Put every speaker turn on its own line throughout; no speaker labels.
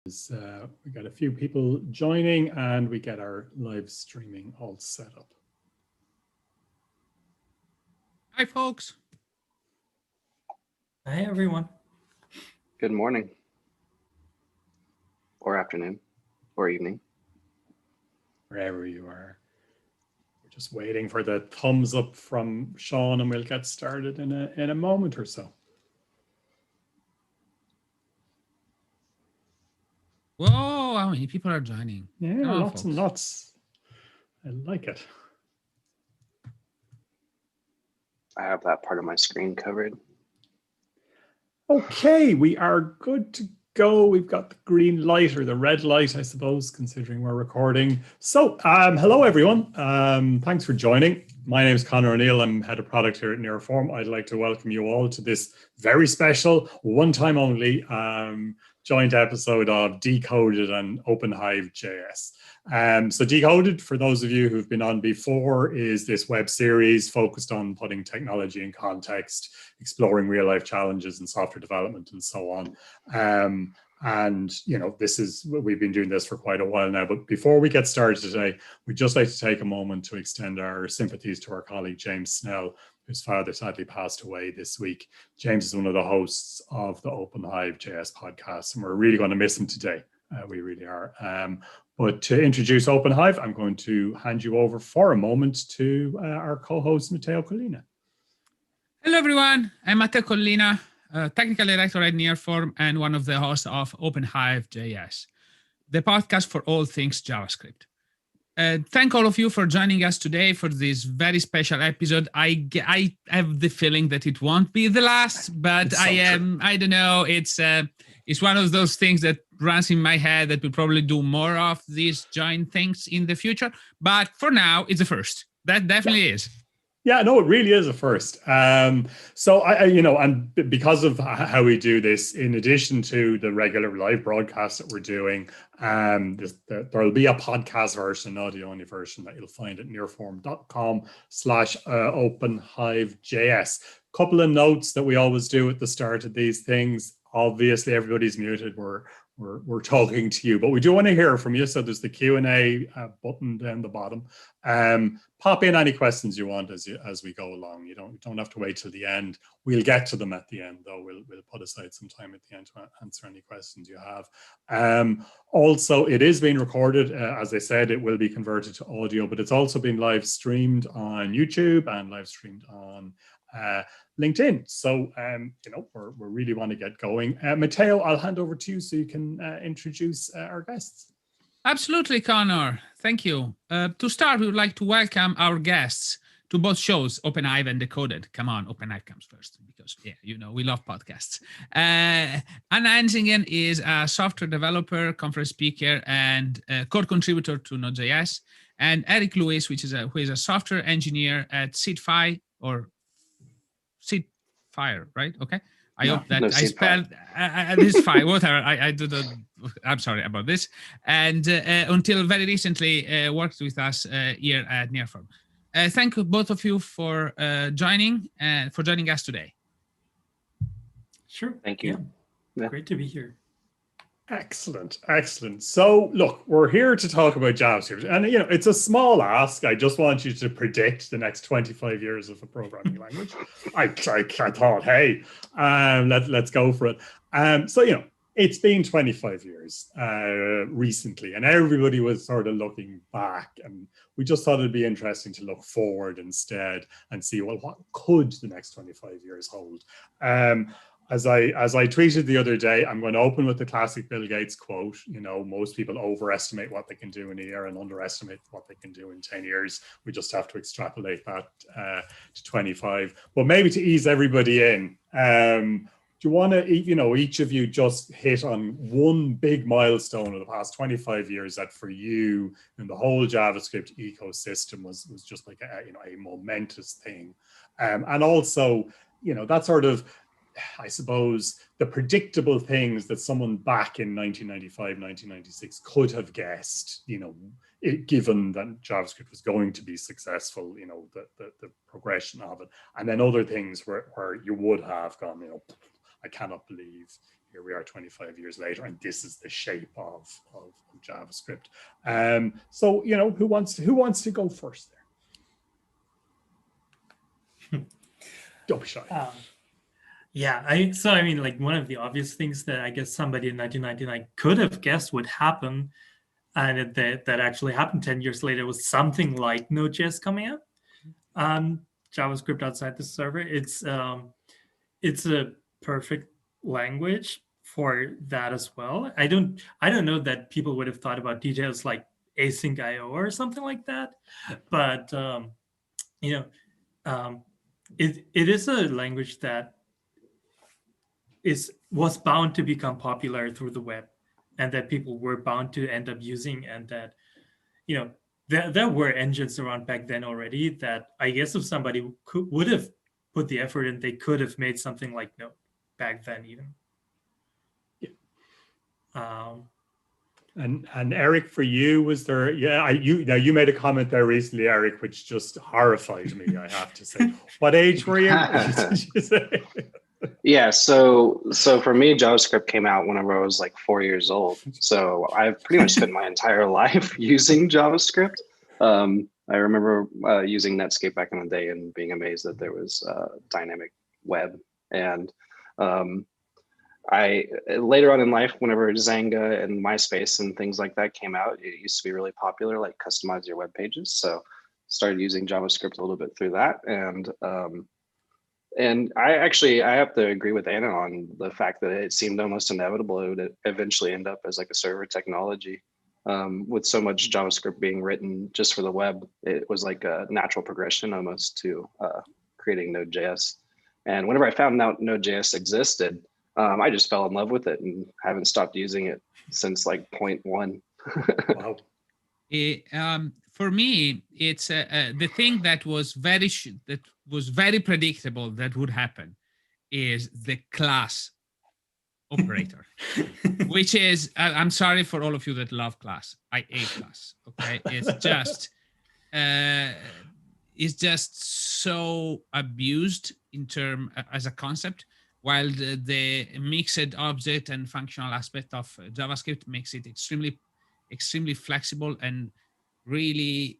We got a few people joining and we get our live streaming all set up.
Hi, folks.
Hi, everyone.
Good morning, or afternoon, or evening.
Wherever you are. We're just waiting for the thumbs up from Sean and we'll get started in a moment or so.
Whoa, how many people are joining?
Yeah,
Come on,
lots and
folks.
lots. I like it.
I have that part of my screen covered.
Okay, we are good to go. We've got the green light or the red light, I suppose, considering we're recording. So, hello, everyone. Thanks for joining. My name is Conor O'Neill. I'm head of product here at Nearform. I'd like to welcome you all to this very special, one time only, joint episode of DECODED and OpenHive.JS. So DECODED, for those of you who've been on before, is this web series focused on putting technology in context, exploring real life challenges in software development and so on. And, you know, we've been doing this for quite a while now, but before we get started today, we'd just like to take a moment to extend our sympathies to our colleague, James Snell, whose father sadly passed away this week. James is one of the hosts of the OpenHive.JS podcast, and we're really going to miss him today. We really are. But to introduce OpenHive, I'm going to hand you over for a moment to our co-host, Matteo Collina.
Hello, everyone. I'm Matteo Collina, technical director at Nearform and one of the hosts of OpenHive.JS, the podcast for all things JavaScript. Thank all of you for joining us today for this very special episode. I have the feeling that it won't be the last, but I don't know. It's one of those things that runs in my head that we'll probably do more of these joint things in the future. But for now, it's the first. That definitely is.
Yeah, no, it really is a first. So and because of how we do this, in addition to the regular live broadcast that we're doing, there'll be a podcast version, audio-only version that you'll find at nearform.com/openhive.js. Couple of notes that we always do at the start of these things. Obviously, everybody's muted. We're talking to you, but we do want to hear from you. So there's the Q&A button down the bottom. Pop in any questions you want as we go along. You don't have to wait till the end. We'll get to them at the end, though. We'll put aside some time at the end to answer any questions you have. Also, it is being recorded. As I said, it will be converted to audio, but it's also been live streamed on YouTube and live streamed on LinkedIn. So, we really want to get going. Matteo, I'll hand over to you so you can introduce our guests.
Absolutely, Connor. Thank you. To start, we would like to welcome our guests to both shows, OpenHive and DECODED. Come on, OpenHive comes first because, we love podcasts. Anna Ensingen is a software developer, conference speaker, and core contributor to Node.js. And Eric Lewis, who is a software engineer at Seedfire, right? Okay. I hope that I spelled this file, whatever. I'm sorry about this. And until very recently, worked with us here at Nearform. Thank you both of you for joining us today.
Sure.
Thank you.
Yeah. Great to be here.
Excellent. So, look, we're here to talk about JavaScript, and it's a small ask. I just want you to predict the next 25 years of a programming language. I thought, hey, let's go for it. So, it's been 25 years recently, and everybody was sort of looking back, and we just thought it'd be interesting to look forward instead and see, well, what could the next 25 years hold? As I tweeted the other day, I'm going to open with the classic Bill Gates quote. Most people overestimate what they can do in a year and underestimate what they can do in 10 years. We just have to extrapolate that to 25. But maybe to ease everybody in, do you want to, each of you just hit on one big milestone of the past 25 years that for you and the whole JavaScript ecosystem was just like a momentous thing, and also that sort of, I suppose, the predictable things that someone back in 1995, 1996 could have guessed, given that JavaScript was going to be successful, the progression of it. And then other things where you would have gone, I cannot believe, here we are 25 years later, and this is the shape of JavaScript. So, you know, who wants to go first there? Don't be shy.
Yeah, I mean, like, one of the obvious things that I guess somebody in 1999 could have guessed would happen, and that actually happened 10 years later, was something like Node.js coming out. JavaScript outside the server. It's a perfect language for that as well. I don't know that people would have thought about details like async IO or something like that, but you know, it is a language that was bound to become popular through the web, and that people were bound to end up using, and that, you know, there were engines around back then already that I guess if somebody would have put the effort in, they could have made something like Node back then even.
Yeah. And Eric, for you, was there? Yeah, you made a comment there recently, Eric, which just horrified me, I have to say. What age were you? Did you say?
Yeah, so for me, JavaScript came out whenever I was like 4 years old. So I've pretty much spent my entire life using JavaScript. I remember using Netscape back in the day and being amazed that there was dynamic web. And I later on in life, whenever Zanga and MySpace and things like that came out, it used to be really popular, like customize your web pages. So started using JavaScript a little bit through that. And I have to agree with Anna on the fact that it seemed almost inevitable it would eventually end up as like a server technology. With so much JavaScript being written just for the web, it was like a natural progression almost to creating Node.js. And whenever I found out Node.js existed, I just fell in love with it and haven't stopped using it since like 0.1.
Wow.
For me, it's the thing that was very predictable that would happen is the class operator, which is, I'm sorry for all of you that love class. I hate class. Okay, it's just so abused as a concept, while the mixed object and functional aspect of JavaScript makes it extremely flexible and really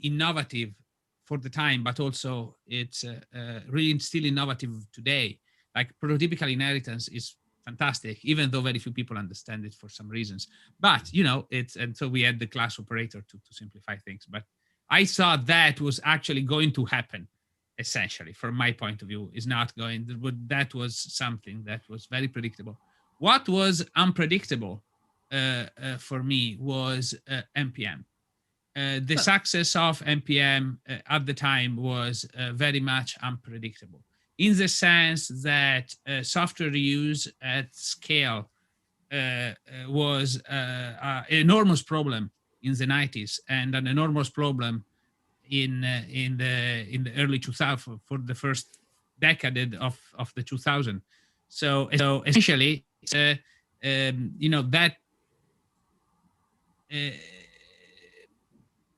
innovative for the time, but also it's really still innovative today. Like prototypical inheritance is fantastic, even though very few people understand it for some reasons. But you know, and so we had the class operator to simplify things. But I thought that was actually going to happen. Essentially, from my point of view, is not going. That was something that was very predictable. What was unpredictable for me was NPM. The success of NPM at the time was very much unpredictable, in the sense that software reuse at scale was an enormous problem in the 90s and an enormous problem in the early 2000s, for the first decade of the 2000s. So essentially, you know, that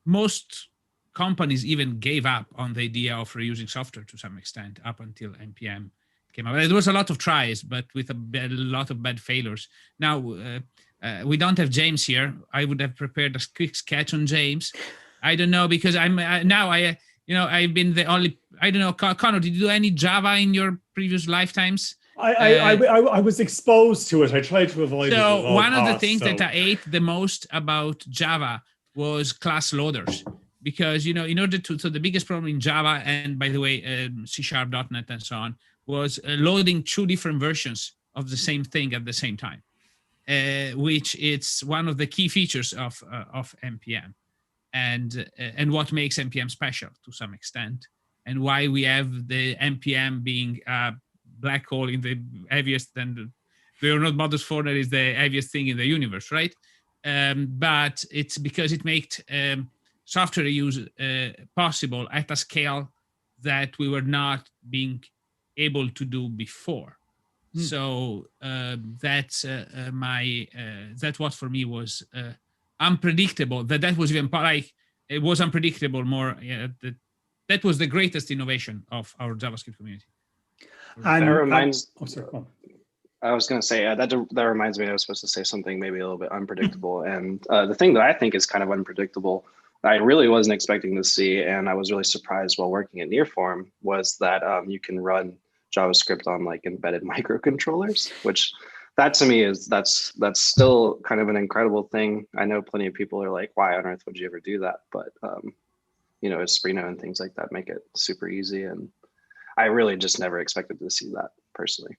most companies even gave up on the idea of reusing software to some extent up until NPM came out. There was a lot of tries, but with a lot of bad failures. Now, we don't have James here. I would have prepared a quick sketch on James. I don't know, because I've been the only, I don't know, Connor, did you do any Java in your previous lifetimes?
I was exposed to it. I tried to avoid it.
So one of the things that I ate the most about Java was class loaders, because, you know, in order to, so the biggest problem in Java, and by the way, C#.NET and so on, was loading two different versions of the same thing at the same time, which it's one of the key features of NPM. And what makes NPM special to some extent, and why we have the NPM being a black hole in the heaviest, and the Node models for is the heaviest thing in the universe, right? But it's because it makes software use possible at a scale that we were not being able to do before. So that's what for me was unpredictable. That was even like, it was unpredictable more. That was the greatest innovation of our JavaScript community.
And that reminds. I was going to say that reminds me I was supposed to say something maybe a little bit unpredictable. And the thing that I think is kind of unpredictable, I really wasn't expecting to see, and I was really surprised while working at Nearform, was that you can run JavaScript on like embedded microcontrollers, which that to me is that's still kind of an incredible thing. I know plenty of people are like, why on earth would you ever do that? But you know, Esprino and things like that make it super easy, and I really just never expected to see that personally.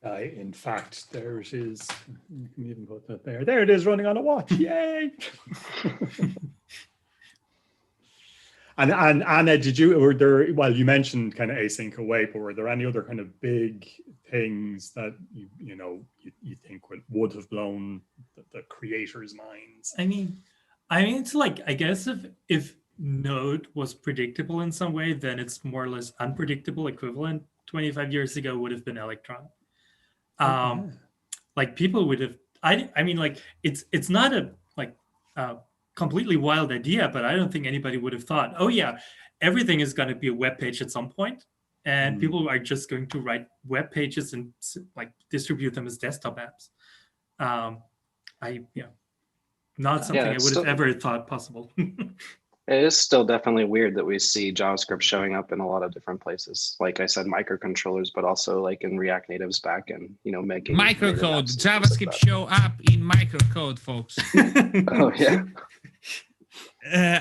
In fact, there it is. You can even put that there. There it is, running on a watch. Yay! And Anna, were there? Well, you mentioned kind of async await, but were there any other kind of big things that you think would have blown the creators' minds?
I mean, it's like, I guess if Node was predictable in some way, then its more or less unpredictable equivalent 25 years ago would have been Electron. Like people would have, I mean, like it's not a completely wild idea, but I don't think anybody would have thought, oh yeah, everything is going to be a web page at some point, and people are just going to write web pages and like distribute them as desktop apps. Not something I would have ever thought possible.
It is still definitely weird that we see JavaScript showing up in a lot of different places. Like I said, microcontrollers, but also like in React Native's backend, making
microcode. JavaScript like show up in microcode, folks.
Oh yeah.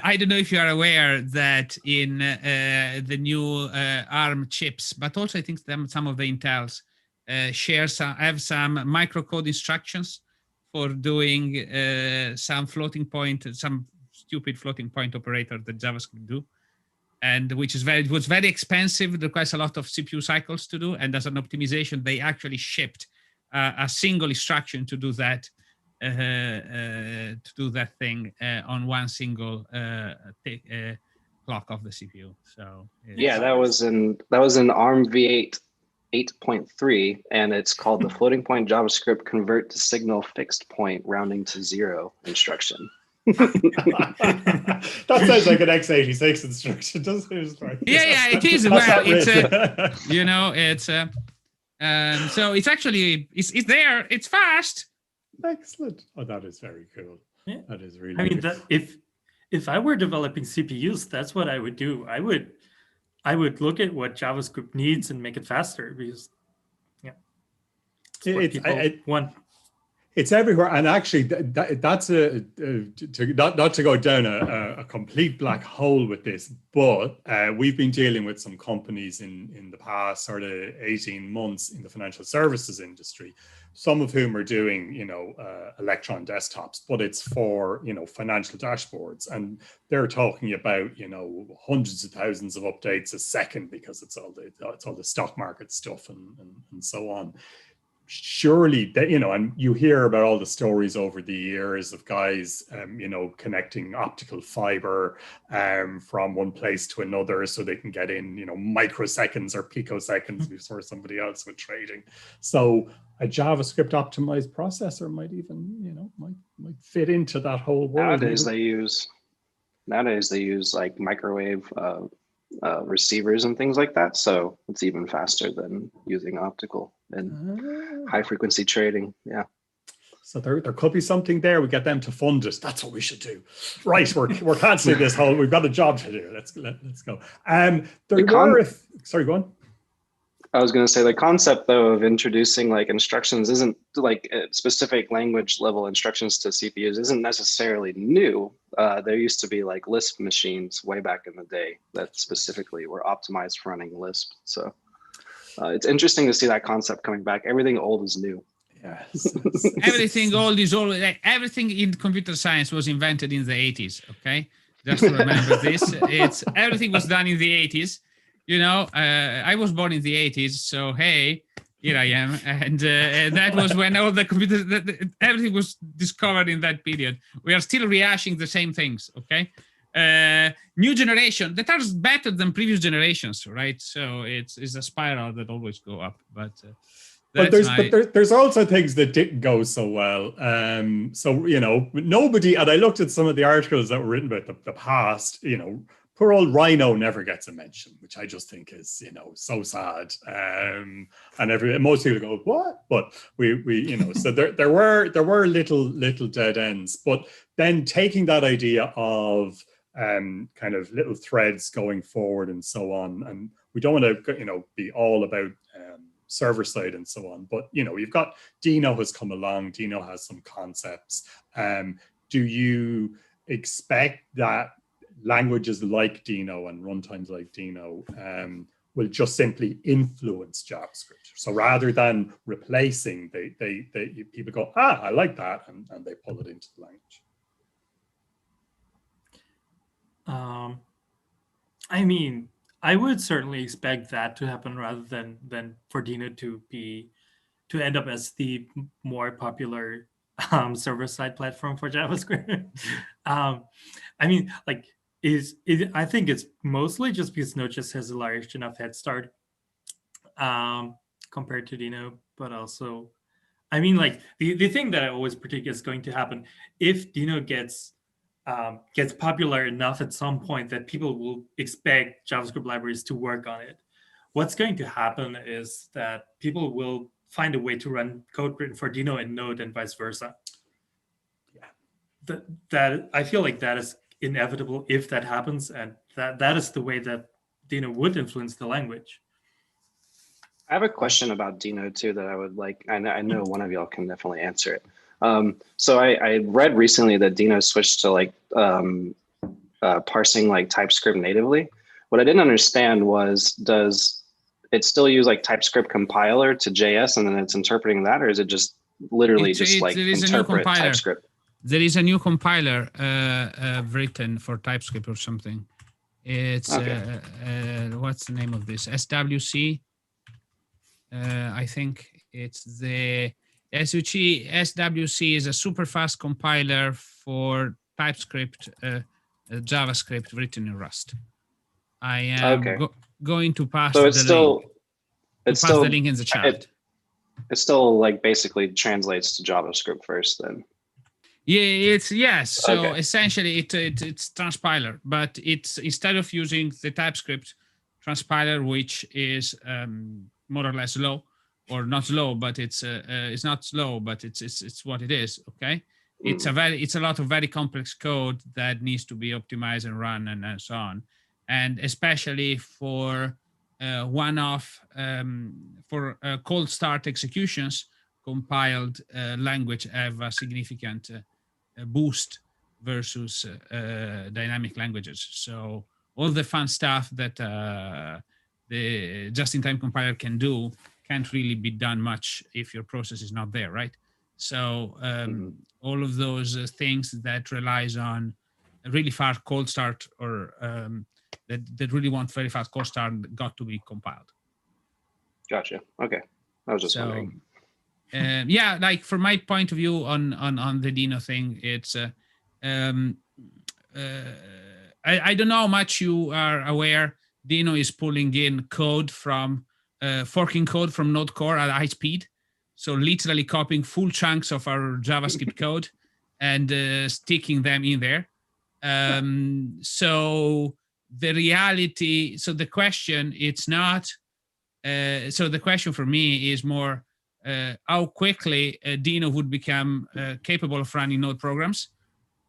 I don't know if you are aware that in the new ARM chips, but also I think some of the Intels have some microcode instructions for doing some floating point, some stupid floating point operator that JavaScript do, and which is was very expensive. It requires a lot of CPU cycles to do, and as an optimization, they actually shipped a single instruction to do that thing on one single clock of the CPU. So
yeah, that was in ARM v8 8.3, and it's called the floating point JavaScript convert to signal fixed point rounding to 0 instruction.
That sounds like an x86 instruction, doesn't it?
Yeah, it is. Well, it's so it's actually it's there. It's fast.
Excellent. Oh, that is very cool.
Yeah.
That is really.
I mean, if I were developing CPUs, that's what I would do. I would look at what JavaScript needs and make it faster, because it's what people want.
It's everywhere, and actually, that's not to go down a complete black hole with this, but we've been dealing with some companies in the past sort of 18 months in the financial services industry, some of whom are doing Electron desktops, but it's for financial dashboards, and they're talking about hundreds of thousands of updates a second, because it's all the stock market stuff and so on. Surely that and you hear about all the stories over the years of guys connecting optical fiber from one place to another so they can get in microseconds or picoseconds before somebody else with trading. So a JavaScript optimized processor might even might fit into that whole world.
Nowadays they use like microwave receivers and things like that, so it's even faster than using optical and high frequency trading. Yeah,
so there could be something there. We get them to fund us. That's what we should do. Right, we're canceling this whole. We've got a job to do. Let's go. Sorry, go on.
I was going to say the concept though of introducing like instructions isn't like specific language level instructions to CPUs isn't necessarily new. There used to be like Lisp machines way back in the day that specifically were optimized for running Lisp. So it's interesting to see that concept coming back. Everything old is new.
Yes.
Everything old is old. Like everything in computer science was invented in the 80s. Okay, just to remember this. Everything was done in the 80s. I was born in the 80s, so hey, here I am. And that was when all the computers, everything was discovered in that period. We are still rehashing the same things, okay? New generation that are better than previous generations, right? So it's a spiral that always go up. But
there's also things that didn't go so well. Nobody, and I looked at some of the articles that were written about the past, poor old Rhino never gets a mention, which I just think is, so sad. And most people go, what? But we so there were little dead ends. But then taking that idea of kind of little threads going forward and so on, and we don't want to be all about server side and so on, but you've got Deno has come along. Deno has some concepts. Do you expect that languages like Deno and runtimes like Deno will just simply influence JavaScript? So rather than replacing, people go, I like that, and they pull it into the language.
I mean, I would certainly expect that to happen rather than for Deno to end up as the more popular server-side platform for JavaScript. I mean, like, I think it's mostly just because Node.js has a large enough head start compared to Deno, but also, I mean, like, the thing that I always predict is going to happen if Deno gets popular enough at some point that people will expect JavaScript libraries to work on it. What's going to happen is that people will find a way to run code written for Deno and Node and vice versa. Yeah, that I feel like that is inevitable if that happens, and that is the way that Deno would influence the language.
I have a question about Deno too that I would like. I know one of y'all can definitely answer it. So I read recently that Deno switched to like parsing like TypeScript natively. What I didn't understand was, does it still use like TypeScript compiler to JS and then it's interpreting that, or is it just literally interpret TypeScript?
There is a new compiler written for TypeScript or something. It's okay. What's the name of this? SWC. I think it's the SWC is a super fast compiler for TypeScript, JavaScript written in Rust. I am going to pass the link in the chat.
It still like basically translates to JavaScript first then.
Yeah, So essentially it's transpiler, but it's instead of using the TypeScript transpiler, which is more or less slow, or not slow, but it's not slow, but it's what it is. Okay, it's a lot of very complex code that needs to be optimized and run and so on, and especially for for cold start executions, compiled language have a significant boost versus dynamic languages. So all the fun stuff that the just-in-time compiler can do can't really be done much if your process is not there, right? So all of those things that relies on a really fast cold start or that really want very fast cold start got to be compiled.
Gotcha. Okay, I was just wondering.
Yeah, like from my point of view on the Deno thing, it's I don't know how much you are aware. Deno is pulling in code from forking code from Node core at high speed, so literally copying full chunks of our JavaScript code and sticking them in there. So the reality, so the question, it's not. So the question for me is more how quickly Deno would become capable of running Node programs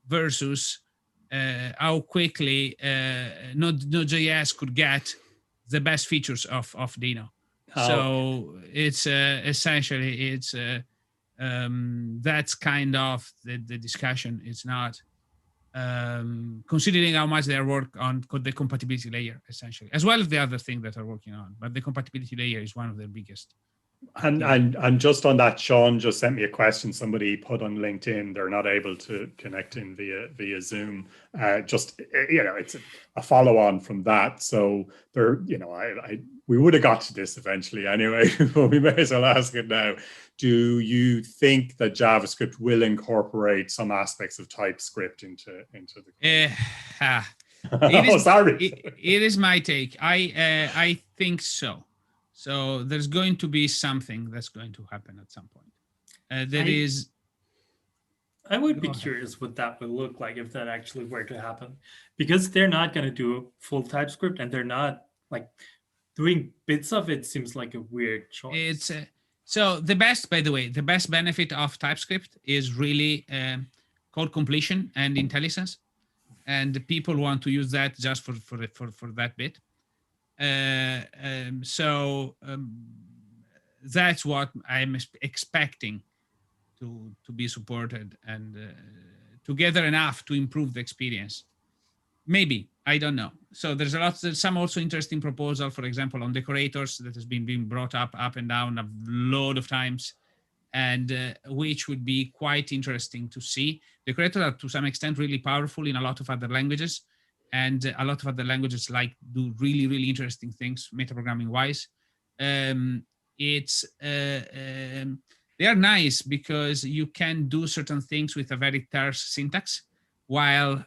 versus how quickly Node.js could get the best features of Deno. So it's essentially that's kind of the discussion. It's not considering how much they work on the compatibility layer, essentially, as well as the other thing that are working on. But the compatibility layer is one of their biggest.
And just on that, Sean just sent me a question. Somebody put on LinkedIn they're not able to connect in via Zoom. It's a follow on from that. So we would have got to this eventually anyway, but we may as well ask it now. Do you think that JavaScript will incorporate some aspects of TypeScript into the?
It is my take. I think so. So there's going to be something that's going to happen at some point.
I would be
Go ahead.
curious what that would look like if that actually were to happen, because they're not going to do full TypeScript, and they're not like doing bits of it. Seems like a weird choice.
It's so the best, by the way, the best benefit of TypeScript is really code completion and IntelliSense, and the people want to use that just for that bit. So that's what I'm expecting to be supported and together enough to improve the experience. Maybe, I don't know. So there's some also interesting proposal, for example, on decorators that has been being brought up and down a load of times, and which would be quite interesting to see. Decorators are to some extent really powerful in a lot of other languages, and a lot of other languages like do really, really interesting things metaprogramming wise. They are nice because you can do certain things with a very terse syntax, while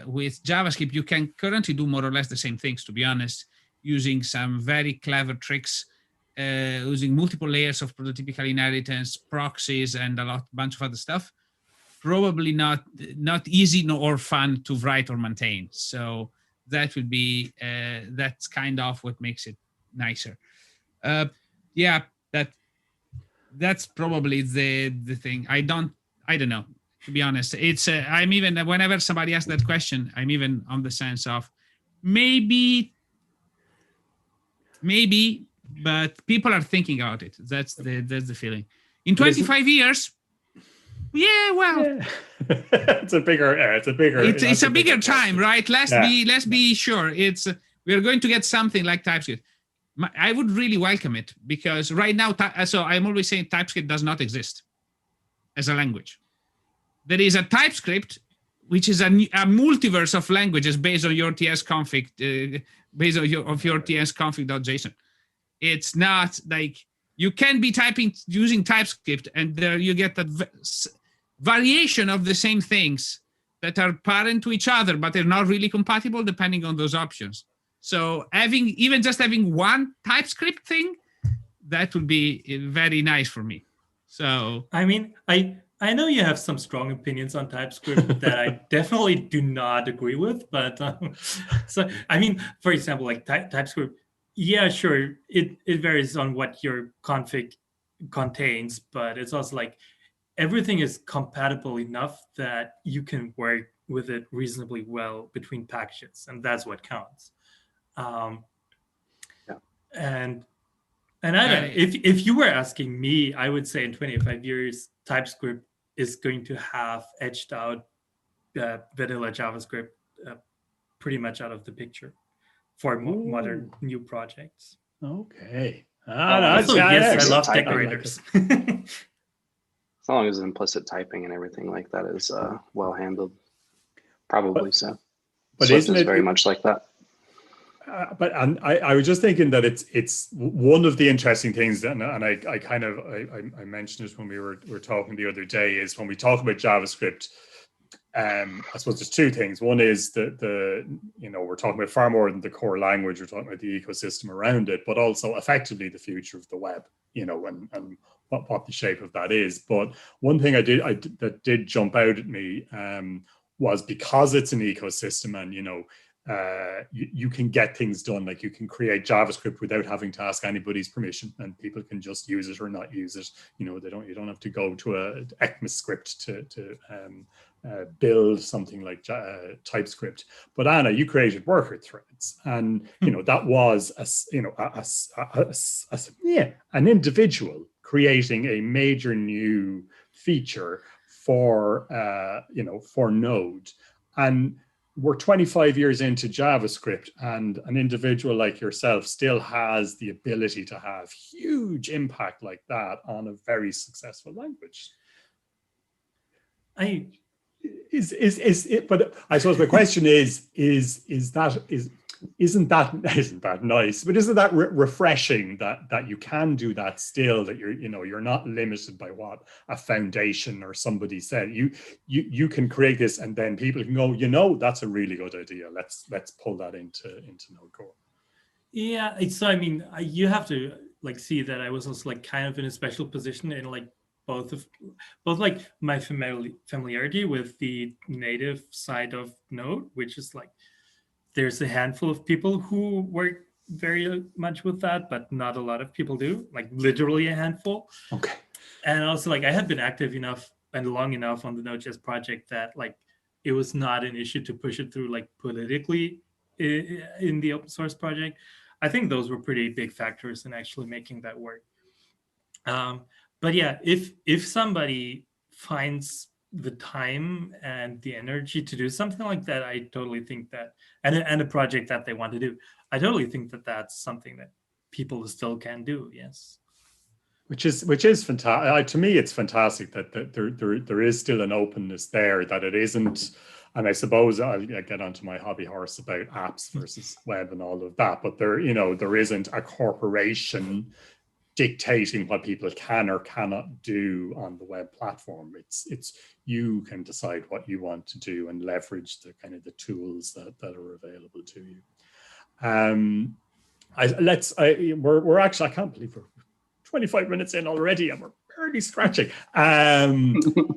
with JavaScript, you can currently do more or less the same things, to be honest, using some very clever tricks, using multiple layers of prototypical inheritance, proxies, and a bunch of other stuff. Probably not easy or fun to write or maintain. So that would be, that's kind of what makes it nicer. Yeah, that's probably the thing. I don't know, to be honest. It's I'm even, whenever somebody asks that question, I'm even on the sense of maybe, but people are thinking about it. That's the feeling. In 25 years, yeah, well,
Yeah. it's a bigger
time, right? Let's be sure. We're going to get something like TypeScript. I would really welcome it, because right now, so I'm always saying TypeScript does not exist as a language. There is a TypeScript, which is a multiverse of languages based on your TS config, based on your TS config.json. It's not like you can be typing using TypeScript, and there you get that variation of the same things that are parent to each other, but they're not really compatible depending on those options. So even just having one TypeScript thing, that would be very nice for me. So
I mean, I know you have some strong opinions on TypeScript that I definitely do not agree with, but so I mean, for example, like TypeScript, yeah, sure, it varies on what your config contains, but it's also like everything is compatible enough that you can work with it reasonably well between packages, and that's what counts. And I don't know, if you were asking me, I would say in 25 years, TypeScript is going to have edged out vanilla JavaScript pretty much out of the picture for modern new projects.
Okay.
Also, yes, I love decorators.
As long as implicit typing and everything like that is well handled, probably so.
But
Swift
isn't
is
it
very much like that?
But I was just thinking that it's one of the interesting things, and I kind of I mentioned it when we were talking the other day, is when we talk about JavaScript. I suppose there's two things. One is the we're talking about far more than the core language. We're talking about the ecosystem around it, but also effectively the future of the web. And what the shape of that is. But one thing that did jump out at me was, because it's an ecosystem, and you can get things done. Like, you can create JavaScript without having to ask anybody's permission, and people can just use it or not use it. You don't have to go to a ECMAScript to build something like TypeScript. But Anna, you created worker threads, and that was an individual creating a major new feature for Node. And we're 25 years into JavaScript, and an individual like yourself still has the ability to have huge impact like that on a very successful language. But I suppose my question isn't that nice? But isn't that refreshing that you can do that still? That you're not limited by what a foundation or somebody said. You can create this, and then people can go, that's a really good idea. Let's pull that into Node Core.
Yeah, so I mean, you have to see that I was also kind of in a special position in both like my familiarity with the native side of Node, which is like there's a handful of people who work very much with that, but not a lot of people do, like literally a handful.
Okay.
And also like I had been active enough and long enough on the Node.js project that like it was not an issue to push it through like politically in the open source project. I think those were pretty big factors in actually making that work. But yeah, if somebody finds the time and the energy to do something like that, I totally think that, and a project that they want to do, I totally think that that's something that people still can do. Yes.
Which is fantastic. To me, it's fantastic that there is still an openness there, that it isn't. And I suppose I'll get onto my hobby horse about apps versus web and all of that. But there isn't a corporation dictating what people can or cannot do on the web platform. It's you can decide what you want to do and leverage the kind of the tools that are available to you. We're actually, I can't believe we're 25 minutes in already and we're barely scratching.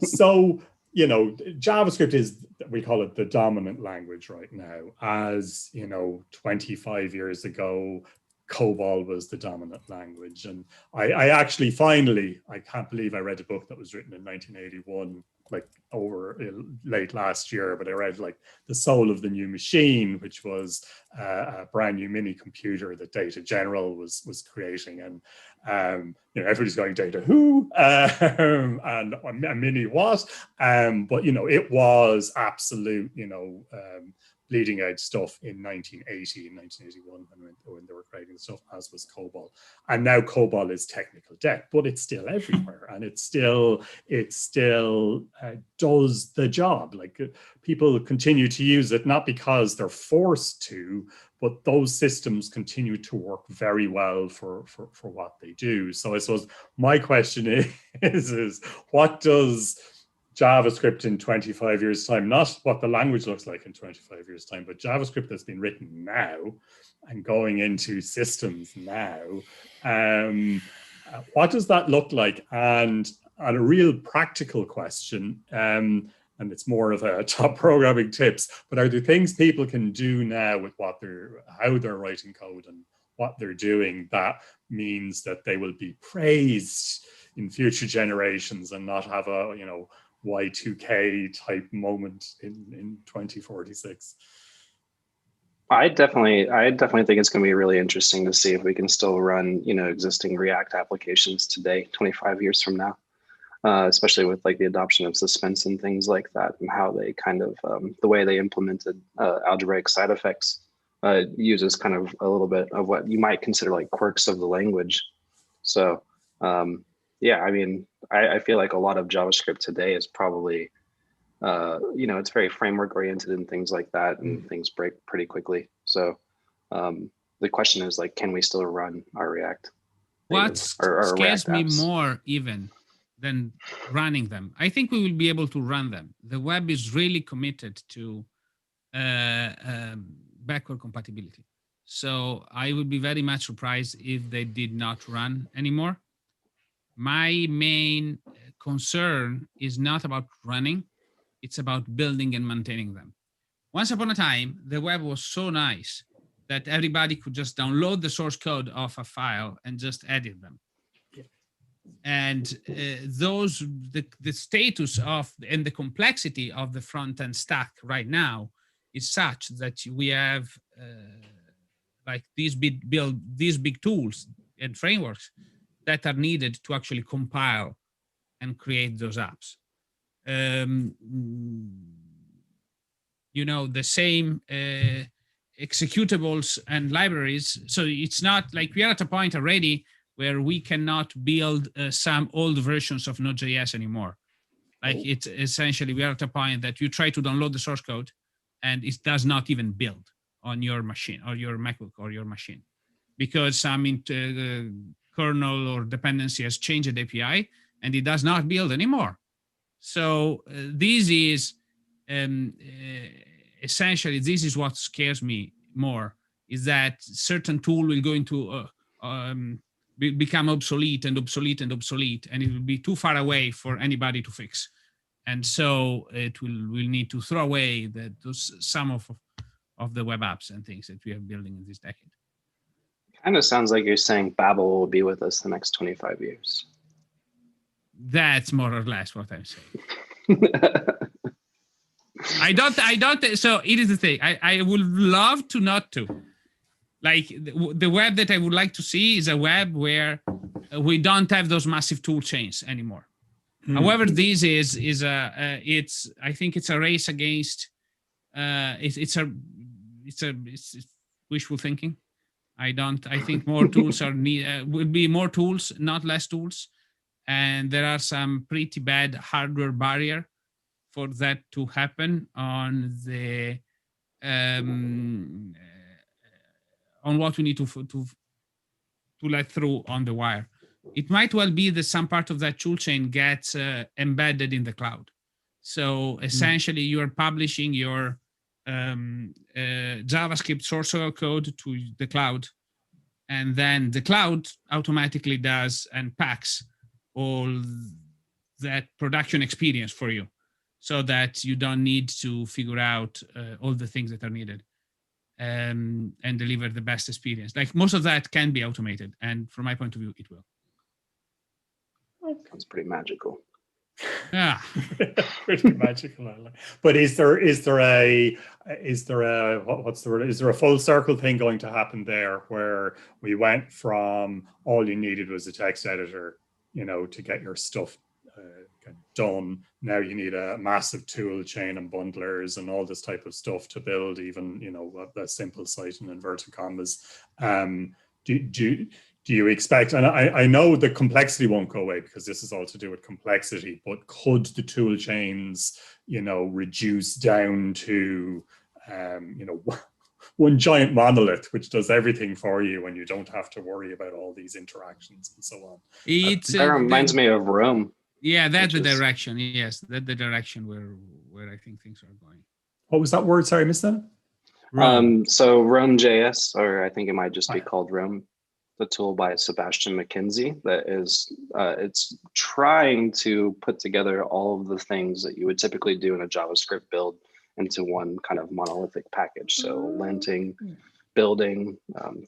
So, JavaScript is, we call it the dominant language right now. As 25 years ago, COBOL was the dominant language. And I actually I can't believe I read a book that was written in 1981, like over late last year, but I read like The Soul of the New Machine, which was a brand new mini computer that Data General was creating. And everybody's going data who and a mini what, but it was absolute bleeding edge stuff in 1980 and 1981 when they were creating stuff, as was COBOL. And now COBOL is technical debt, but it's still everywhere, and it still does the job. Like people continue to use it, not because they're forced to, but those systems continue to work very well for what they do. So I suppose my question is what does JavaScript in 25 years' time, not what the language looks like in 25 years' time, but JavaScript that's been written now and going into systems now, what does that look like? And a real practical question, and it's more of a top programming tips, but are there things people can do now with how they're writing code and what they're doing that means that they will be praised in future generations and not have a, Y2K type moment in 2046?
I definitely think it's going to be really interesting to see if we can still run, existing React applications today, 25 years from now, especially with like the adoption of suspense and things like that, and how they kind of, the way they implemented algebraic side effects uses kind of a little bit of what you might consider like quirks of the language. So yeah, I mean, I feel like a lot of JavaScript today is probably, it's very framework oriented and things like that, and things break pretty quickly. So the question is like, can we still run our React?
What scares me more even than running them, I think we will be able to run them. The web is really committed to backward compatibility. So I would be very much surprised if they did not run anymore. My main concern is not about running, it's about building and maintaining them. Once upon a time, the web was so nice that everybody could just download the source code of a file and just edit them. And the status of and the complexity of the front-end stack right now is such that we have like these big tools and frameworks that are needed to actually compile and create those apps. The same executables and libraries. So it's not like we are at a point already where we cannot build some old versions of Node.js anymore. Like it's essentially, we are at a point that you try to download the source code and it does not even build on your machine or your MacBook or your machine, because some kernel or dependency has changed the API and it does not build anymore. So this is essentially, this is what scares me more, is that certain tool will go into become obsolete and obsolete and obsolete, and it will be too far away for anybody to fix. And so we'll need to throw away some of the web apps and things that we are building in this decade.
Kind of sounds like you're saying Babel will be with us the next 25 years.
That's more or less what I'm saying. I don't, so it is the thing. I would love to not to. Like the web that I would like to see is a web where we don't have those massive tool chains anymore. However, this is I think it's a race against, it's wishful thinking. I think more tools will be more tools, not less tools. And there are some pretty bad hardware barrier for that to happen on the, on what we need to let through on the wire. It might well be that some part of that tool chain gets embedded in the cloud. So essentially you are publishing your JavaScript source code to the cloud, and then the cloud automatically does and packs all that production experience for you, so that you don't need to figure out all the things that are needed and deliver the best experience. Like most of that can be automated, and from my point of view, it will.
Sounds pretty magical.
Yeah,
pretty magical. But is there a what's the word? Is there a full circle thing going to happen there, where we went from all you needed was a text editor, to get your stuff done. Now you need a massive tool chain and bundlers and all this type of stuff to build even, a simple site in inverted commas. Do you expect, and I know the complexity won't go away because this is all to do with complexity, but could the tool chains, reduce down to, one giant monolith which does everything for you, and you don't have to worry about all these interactions and so on?
That reminds me of Rome.
Yeah, that's the direction. Yes, that's the direction where I think things are going.
What was that word? Sorry, I missed that.
So Rome.js, or I think it might just be called Rome, the tool by Sebastian McKenzie that is, it's trying to put together all of the things that you would typically do in a JavaScript build into one kind of monolithic package. So linting, building,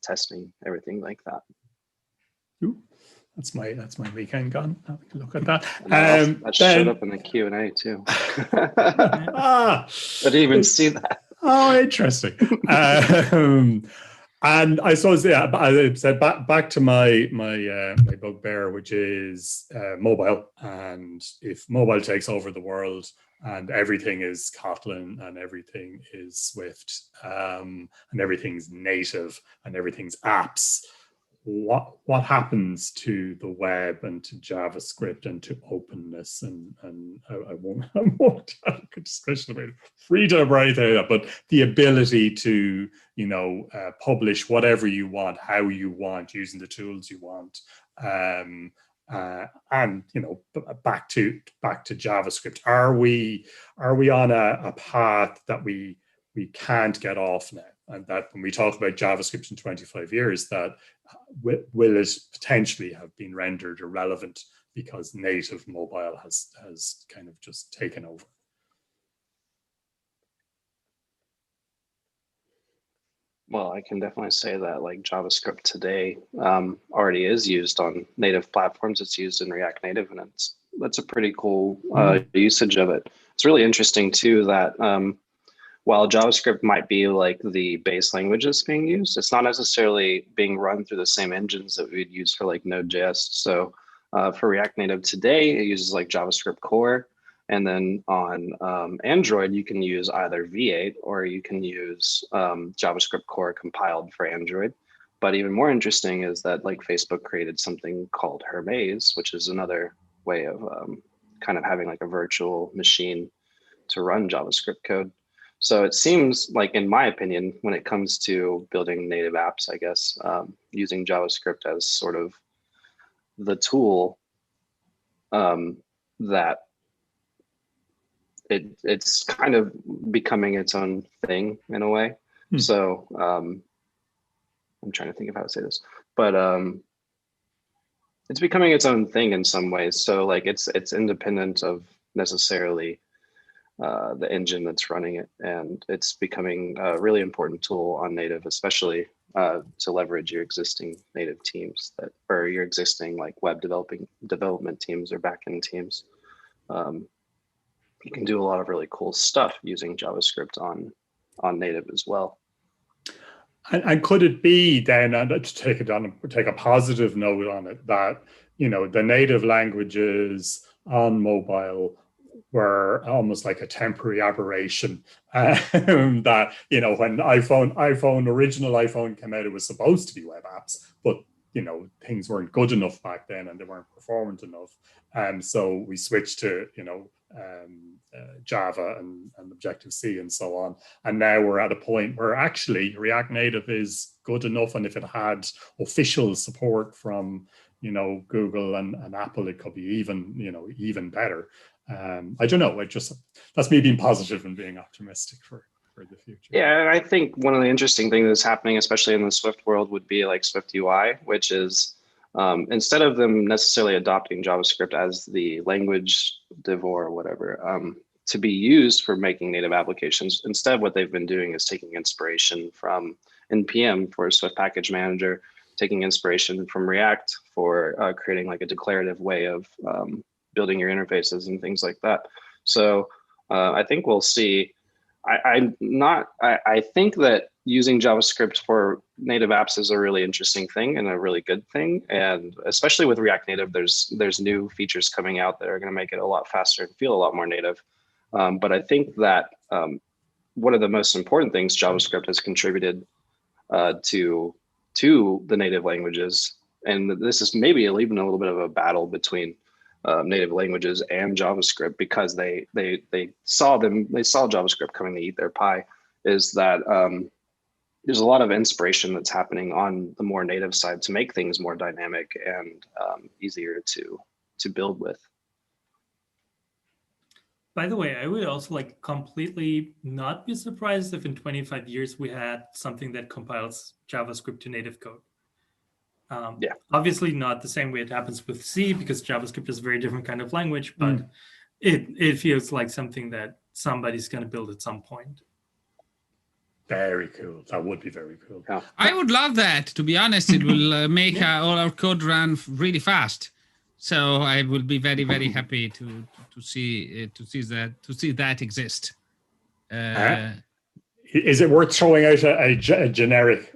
testing, everything like that.
Ooh, that's my weekend gone. Have a look at that.
That showed up in the Q&A too. I didn't even see that.
Oh, interesting. And I suppose, yeah, I said back to my bugbear, which is mobile. And if mobile takes over the world and everything is Kotlin and everything is Swift and everything's native and everything's apps, what happens to the web and to JavaScript and to openness? And I won't have a discussion about freedom or anything like that, but the ability to publish whatever you want, how you want, using the tools you want, and back to JavaScript. Are we on a path that we can't get off now? And that when we talk about JavaScript in 25 years, that will it potentially have been rendered irrelevant because native mobile has kind of just taken over?
Well, I can definitely say that like JavaScript today already is used on native platforms. It's used in React Native, and that's a pretty cool usage of it. It's really interesting too that while JavaScript might be like the base languages being used, it's not necessarily being run through the same engines that we'd use for like Node.js. So for React Native today, it uses like JavaScript core. And then on Android, you can use either V8 or you can use JavaScript core compiled for Android. But even more interesting is that like Facebook created something called Hermes, which is another way of kind of having like a virtual machine to run JavaScript code. So it seems like, in my opinion, when it comes to building native apps, I guess, using JavaScript as sort of the tool that it's kind of becoming its own thing in a way. So I'm trying to think of how to say this, but it's becoming its own thing in some ways. So like it's independent of necessarily the engine that's running it, and it's becoming a really important tool on native, especially to leverage your existing native teams or your existing like web development teams or backend teams. You can do a lot of really cool stuff using JavaScript on native as well.
And could it be then, and to take a positive note on it, that the native languages on mobile were almost like a temporary aberration? That when original iPhone came out, it was supposed to be web apps, but things weren't good enough back then, and they weren't performant enough, and so we switched to Java and Objective-C and so on. And now we're at a point where actually React Native is good enough, and if it had official support from Google and Apple, it could be even better. I don't know. That's me being positive and being optimistic for the future.
Yeah, and I think one of the interesting things that's happening, especially in the Swift world, would be like Swift UI, which is instead of them necessarily adopting JavaScript as the language divorce or whatever, to be used for making native applications, instead what they've been doing is taking inspiration from NPM for Swift Package Manager, taking inspiration from React for creating like a declarative way of building your interfaces and things like that. So I think we'll see. I think that using JavaScript for native apps is a really interesting thing and a really good thing. And especially with React Native, there's new features coming out that are going to make it a lot faster and feel a lot more native. But I think that one of the most important things JavaScript has contributed to the native languages, and this is maybe even a little bit of a battle between native languages and JavaScript, because they saw JavaScript coming to eat their pie, is that there's a lot of inspiration that's happening on the more native side to make things more dynamic and easier to build with.
By the way, I would also like completely not be surprised if in 25 years we had something that compiles JavaScript to native code.
Yeah.
Obviously not the same way it happens with C, because JavaScript is a very different kind of language, but it feels like something that somebody's going to build at some point.
Very cool. That would be very cool.
Yeah.
I would love that. To be honest, it will make all our code run really fast. So I will be very, very happy to see that exist.
Is it worth throwing out a generic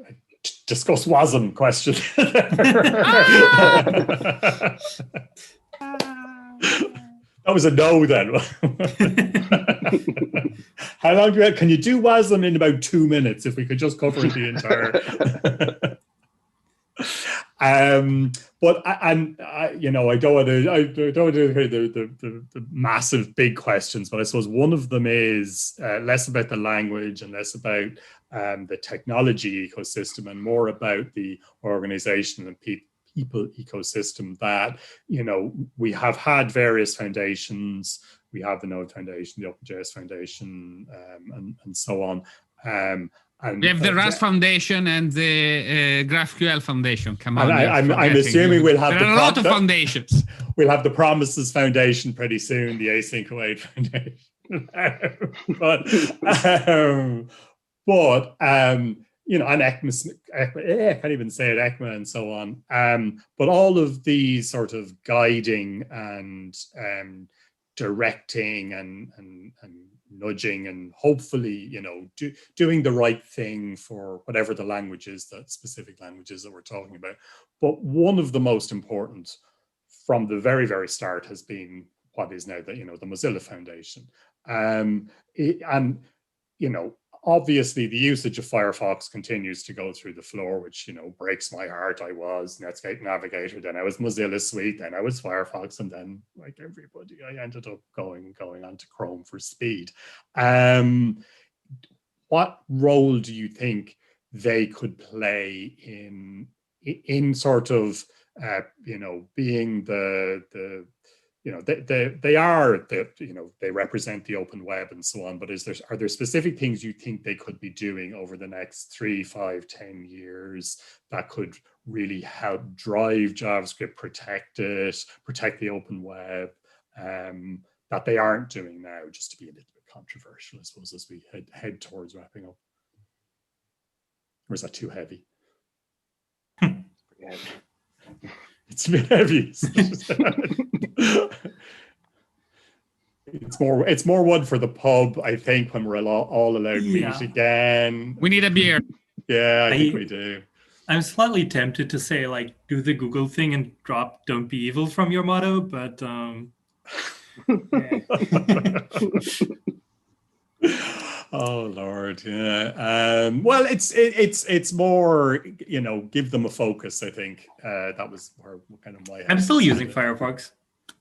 discuss WASM question? That was a no then. How long can you do WASM in about 2 minutes if we could just cover the entire? But I don't want to hear the massive big questions, but I suppose one of them is less about the language and less about the technology ecosystem and more about the organization and people ecosystem. That we have had various foundations. We have the Node Foundation, the OpenJS Foundation, and so on. And
we have the Rust Foundation and the GraphQL Foundation. Come on,
I'm assuming we'll have
a lot of foundations.
We'll have the Promises Foundation pretty soon, the Async Await Foundation. And ECMA, I can't even say it, ECMA and so on. But all of these sort of guiding and directing and nudging and hopefully, doing the right thing for whatever the languages, that specific languages that we're talking about. But one of the most important from the very, very start has been what is now the Mozilla Foundation. Obviously the usage of Firefox continues to go through the floor, which, breaks my heart. I was Netscape Navigator, then I was Mozilla Suite, then I was Firefox, and then like everybody, I ended up going onto Chrome for speed. What role do you think they could play in sort of, being they represent the open web and so on, but are there specific things you think they could be doing over the next 3, 5, 10 years that could really help drive JavaScript, protect it, protect the open web, that they aren't doing now, just to be a little bit controversial, I suppose, as we head towards wrapping up. Or is that too heavy? It's a bit heavy. It's more one for the pub, I think, when we're all allowed to meet again.
We need a beer.
Yeah, I think we do.
I'm slightly tempted to say, like, do the Google thing and drop "Don't be evil" from your motto, but
oh Lord, yeah. Well, it's more, you know, give them a focus. I think that was where kind of my.
I'm still using Firefox.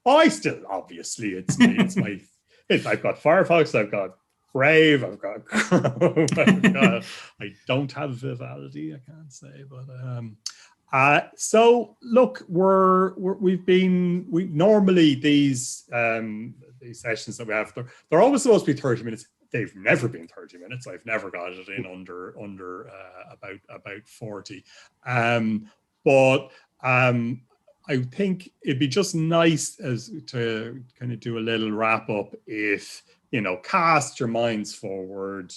Oh, I still, obviously, it's my. I've got Firefox. I've got Brave. I've got Chrome. I don't have Vivaldi. I can't say, but so look, we normally these sessions that we have, they're always supposed to be 30 minutes. They've never been 30 minutes. I've never got it in under about 40. But I think it'd be just nice as to kind of do a little wrap up if, you know, cast your minds forward,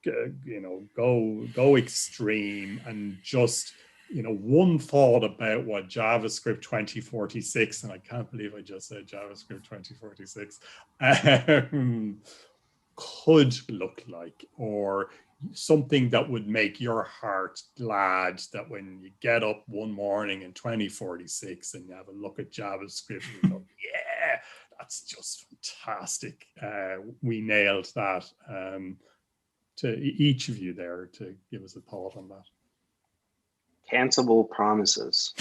you know, go extreme and just, you know, one thought about what JavaScript 2046, and I can't believe I just said JavaScript 2046, could look like, or something that would make your heart glad, that when you get up one morning in 2046 and you have a look at JavaScript and you go, yeah, that's just fantastic. We nailed that. To each of you there to give us a thought on that.
Cancelable promises.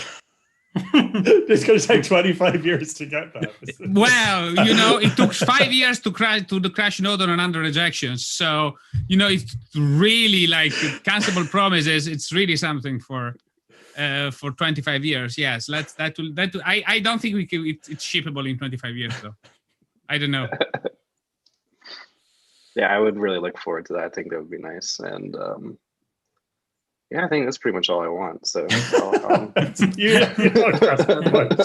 It's going to take 25 years to get that.
Well, you know, it took 5 years to crash Node on under rejections. So, you know, it's really like cancelable promises. It's really something for 25 years. Yes, I don't think it's shippable in 25 years though. I don't know.
Yeah, I would really look forward to that. I think that would be nice. And yeah, I think that's pretty much all I want. So
you don't have that much.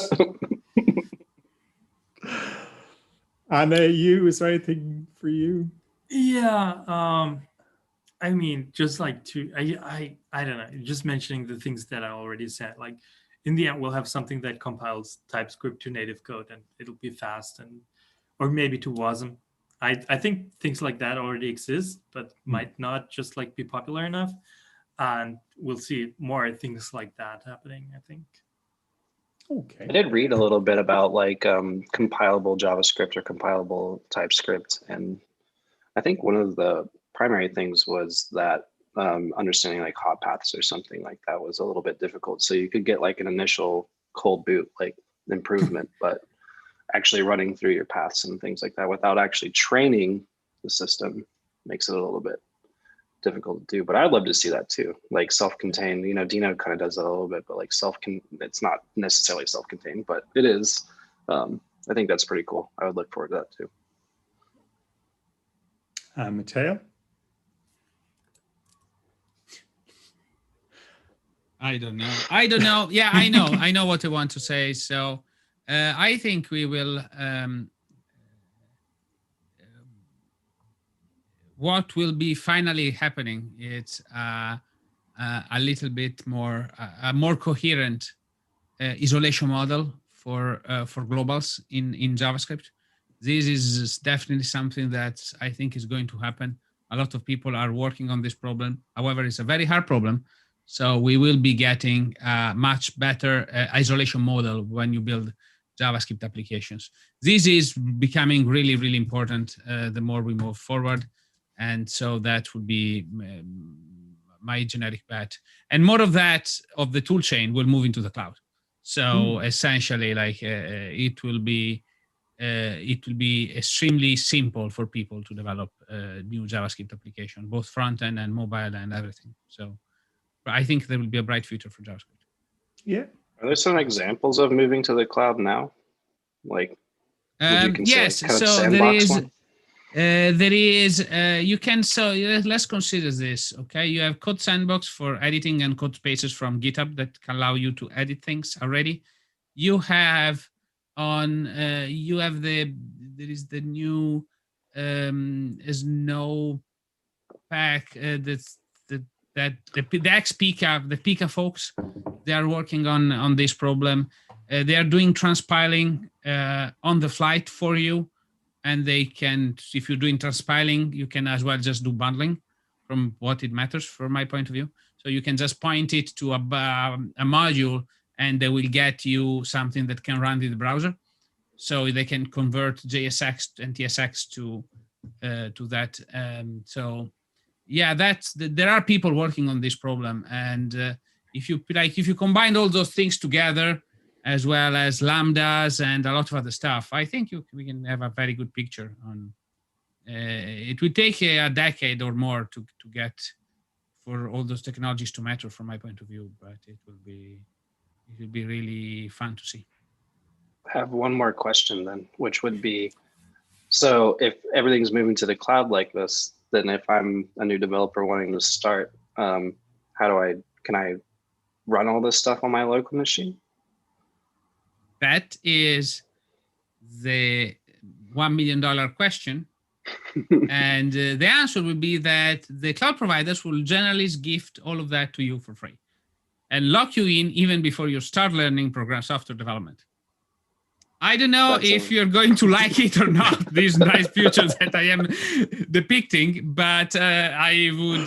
Anna, is there anything for you?
Yeah, I mean, just like I don't know, just mentioning the things that I already said. Like, in the end, we'll have something that compiles TypeScript to native code, and it'll be fast, or maybe to WASM. I think things like that already exist, but might not just like be popular enough. And we'll see more things like that happening, I think.
Okay.
I did read a little bit about like compilable JavaScript or compilable TypeScript. And I think one of the primary things was that understanding like hot paths or something like that was a little bit difficult. So you could get like an initial cold boot, like improvement, but actually running through your paths and things like that without actually training the system makes it a little bit difficult to do. But I'd love to see that too, like self-contained. You know, Deno kind of does that a little bit, but like it's not necessarily self-contained, but it is. I think that's pretty cool. I would look forward to that too.
Matteo?
I don't know. Yeah, I know what I want to say. So I think we will, what will be finally happening, it's a little bit more, a more coherent isolation model for globals in JavaScript. This is definitely something that I think is going to happen. A lot of people are working on this problem. However, it's a very hard problem. So we will be getting a much better isolation model when you build JavaScript applications. This is becoming really, really important the more we move forward. And so that would be my generic bet. And more of that, of the tool chain, will move into the cloud. So essentially, like it will be extremely simple for people to develop new JavaScript application, both front end and mobile and everything. So I think there will be a bright future for JavaScript.
Yeah.
Are there some examples of moving to the cloud now? Like,
yes.
kind of
So there is.
one?
There is, you can, so let's consider this, okay? You have Code Sandbox for editing and code spaces from GitHub that can allow you to edit things already. You have on, there is the new Snow pack that's the ex-Pika, the Pika folks, they are working on this problem. They are doing transpiling on the flight for you. And they can, if you're doing transpiling, you can as well just do bundling from what it matters from my point of view. So you can just point it to a module and they will get you something that can run in the browser. So they can convert JSX and TSX to that. So yeah, there are people working on this problem. And if you combine all those things together, as well as lambdas and a lot of other stuff, I think we can have a very good picture on. It will take a decade or more to get for all those technologies to matter from my point of view, but it will be really fun to see.
I have one more question then, which would be, so if everything's moving to the cloud like this, then if I'm a new developer wanting to start, can I run all this stuff on my local machine?
That is the $1 million question. And the answer will be that the cloud providers will generally gift all of that to you for free and lock you in even before you start learning program software development. I don't know if you're going to like it or not, these nice futures that I am depicting, but I would.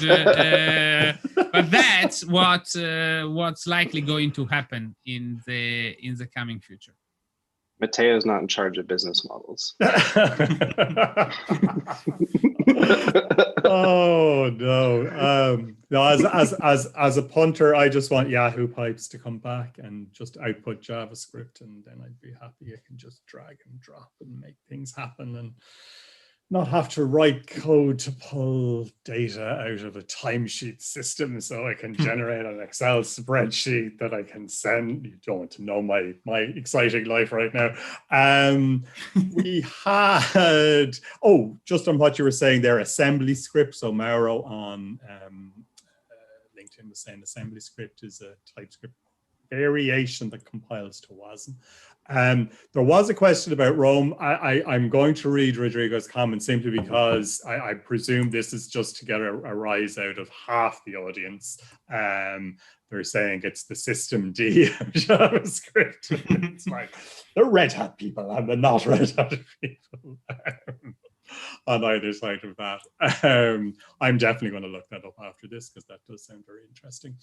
But that's what's likely going to happen in the coming future.
Mateo's not in charge of business models.
Oh no! No, as a punter, I just want Yahoo pipes to come back and just output JavaScript, and then I'd be happy. I can just drag and drop and make things happen, and not have to write code to pull data out of a timesheet system so I can generate an Excel spreadsheet that I can send. You don't want to know my exciting life right now. We had, just on what you were saying there, assembly script. So Mauro on LinkedIn was saying assembly script is a TypeScript variation that compiles to WASM. There was a question about Rome. I'm going to read Rodrigo's comment simply because I presume this is just to get a rise out of half the audience. They're saying it's the system D of JavaScript. It's like the Red Hat people and the not Red Hat people on either side of that. I'm definitely going to look that up after this because that does sound very interesting.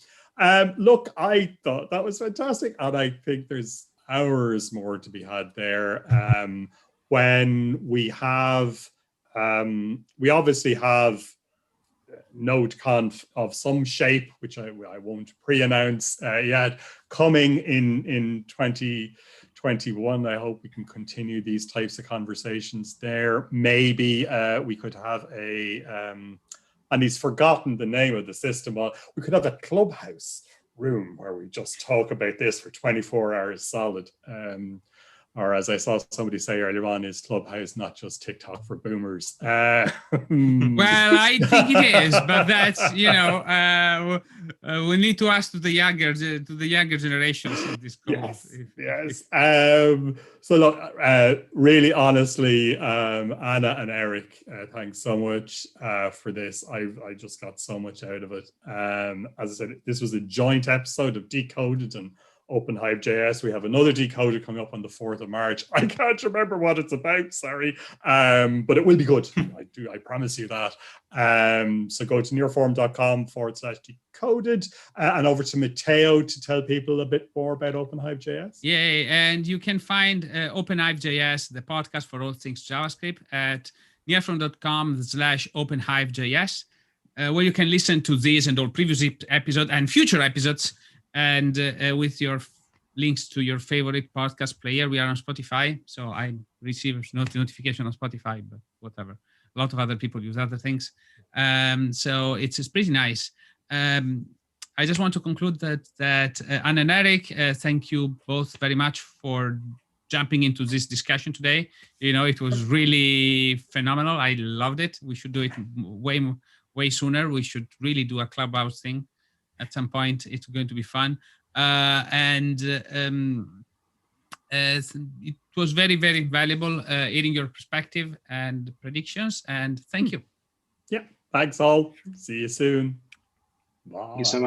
Look, I thought that was fantastic, and I think there's hours more to be had there. When we have, we obviously have NodeConf of some shape, which I won't pre-announce yet, coming in 2021. I hope we can continue these types of conversations there. Maybe we could have and he's forgotten the name of the system. We could have a clubhouse room where we just talk about this for 24 hours solid. Or as I saw somebody say earlier on, is Clubhouse not just TikTok for boomers? Well,
I think it is, but that's, we need to ask to the younger generations of this call.
Yes. So look, really honestly, Anna and Eric, thanks so much for this. I just got so much out of it. As I said, this was a joint episode of Decoded and OpenHive.JS. We have another Decoded coming up on the 4th of March. I can't remember what it's about, sorry. But it will be good. I promise you that. So go to nearform.com/decoded and over to Mateo to tell people a bit more about OpenHive.JS.
Yeah, and you can find OpenHive.JS, the podcast for all things JavaScript, at nearform.com/OpenHive.JS, where you can listen to this and all previous episodes and future episodes, and with your links to your favorite podcast player. We are on Spotify, so I receive notification on Spotify, but whatever. A lot of other people use other things. So it's pretty nice. I just want to conclude that Anna and Eric, thank you both very much for jumping into this discussion today. It was really phenomenal. I loved it. We should do it way sooner. We should really do a Clubhouse thing at some point. It's going to be fun. It was very, very valuable hearing your perspective and predictions. And thank you.
Yeah, thanks all. See you soon. Bye.
Thank you so much.